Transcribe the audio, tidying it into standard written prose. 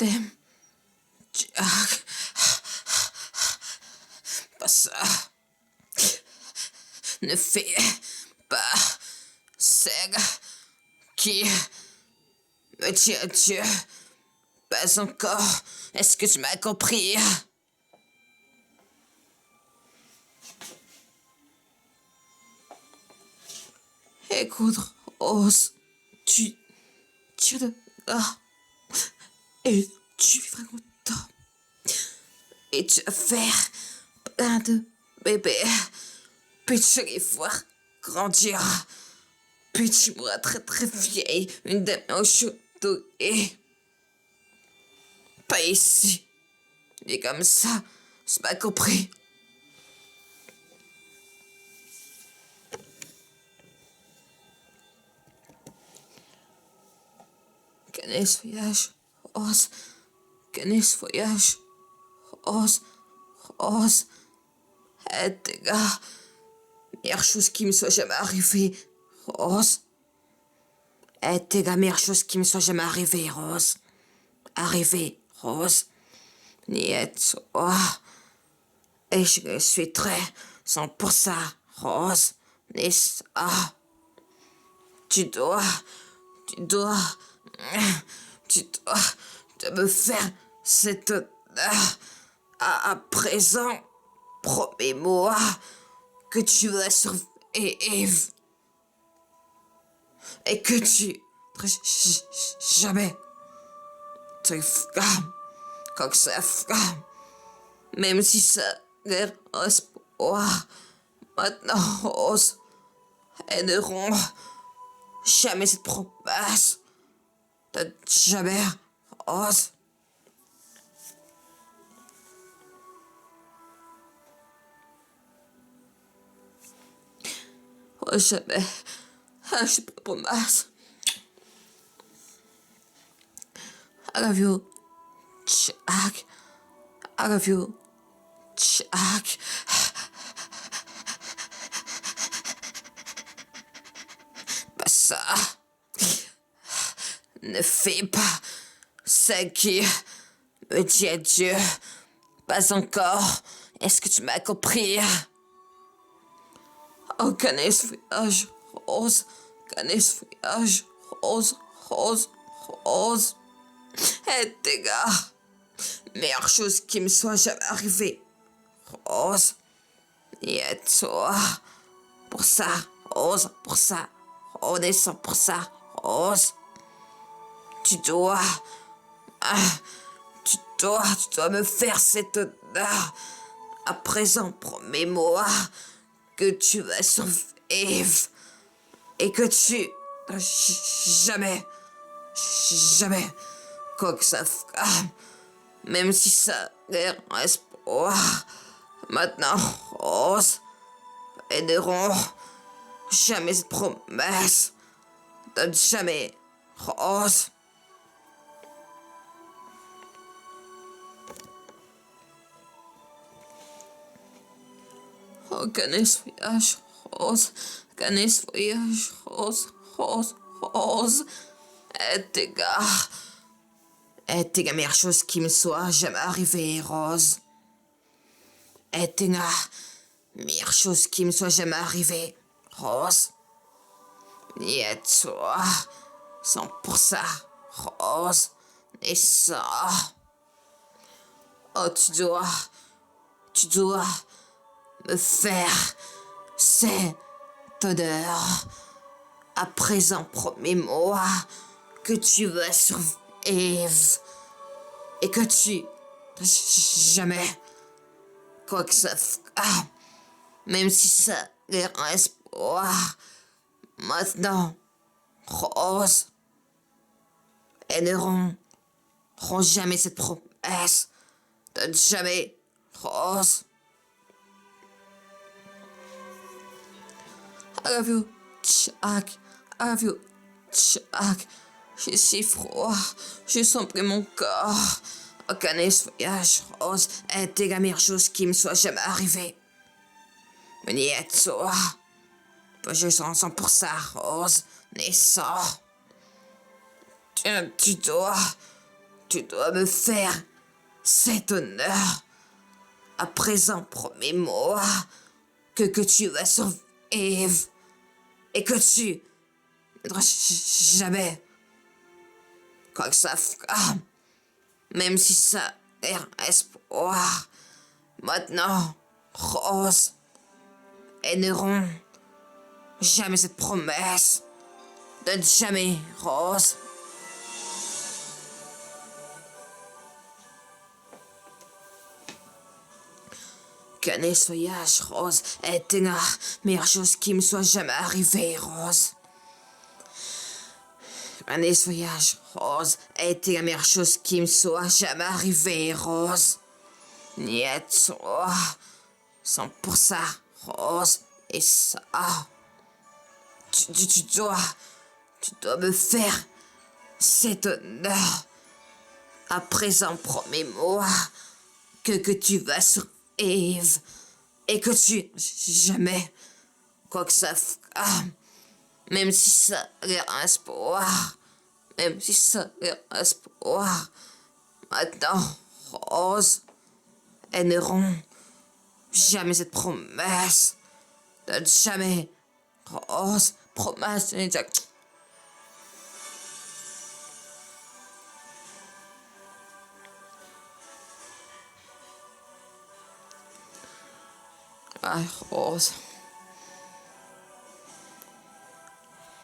t'aime. Jack. Pas ça. Ne fais pas celle qui me dit adieu. Pas encore. Est-ce que tu m'as compris? Écoute, Rose, tu de là et tu vivras longtemps. Et tu vas faire plein de bébés. Puis tu vas les voir grandir. Puis tu mourras très très vieille, une dame aux cheveux dorés. Pas ici. Et comme ça, tu m'as compris. Quel est ce voyage, Rose? Quel est ce voyage, Rose? Rose? T'es gars. Meilleure chose qui me soit jamais arrivée, Rose. T'es la meilleure chose qui me soit jamais arrivée, Rose. Arrivée, Rose. Niet, oh. Et je le suis très, 100%, Rose. N'est-ce pas? Tu dois, tu dois, tu dois de me faire cette honneur. À présent, promets-moi que tu vas survivre et que tu jamais te flammes comme ça flamme, même si ça l'air espoir. Maintenant, Rose, elles n'auront jamais cette promesse de jamais, Rose. Oh, jamais. Je suis pas promesse. I love you, Jack. I love you, Jack. Pas ça. Ne fais pas ce qui me dit adieu. Pas encore. Est-ce que tu m'as compris? Oh, connais ce voyage, Rose. Connais ce voyage, Rose, Rose, Rose. T'es gars. Meilleure chose qui me soit jamais arrivée, Rose. Et toi, pour ça, Rose, pour ça, renaissant pour ça, Rose. Tu dois, tu dois me faire cette honneur. À présent, promets-moi que tu vas survivre et que tu jamais, jamais, quoi que ça fasse, même si ça l'air un espoir. Maintenant, Rose, elles n'auront jamais cette promesse. Donne jamais, Rose. Oh, connais ce voyage, Rose. Connais ce voyage, Rose, Rose, Rose. T'es gars. T'es la meilleure chose qui me soit jamais arrivée, Rose. T'es la meilleure chose qui me soit jamais arrivée, Rose. Et toi, 100%, Rose. Et ça. Oh, tu dois me faire cette odeur. À présent, promets-moi que tu vas survivre et que tu jamais, quoi que ça fasse, même si ça l'air un espoir. Maintenant, Rose, elles n'auront jamais cette promesse de jamais, Rose. I love you, Jack. I love you, Jack. J'ai si froid. Je sens plus mon corps. Connais ce voyage, Rose. T'es la meilleure chose qui me soit jamais arrivée. Mais ni à toi. Je sens 100% Rose. Mais ça. Tu tu dois me faire cet honneur. À présent, promets-moi que tu vas survivre et que tu ne voudras jamais quoi que ça fera, même si ça est un espoir. Maintenant, Rose, elles n'auront jamais cette promesse. De jamais, Rose. Qu'un nettoyage, Rose, est la meilleure chose qui me soit jamais arrivée, Rose. Un nettoyage, Rose, a été la meilleure chose qui me soit jamais arrivée, Rose. Niet toi, 100%, Rose, et ça, tu dois me faire cet honneur. À présent, promets-moi que tu vas survivre et que tu jamais quoi que ça fera, même si ça a l'air un espoir, même si ça a l'air un espoir. Maintenant, Rose, elles n'auront jamais cette promesse de jamais. Rose, promesse, ah, Rose.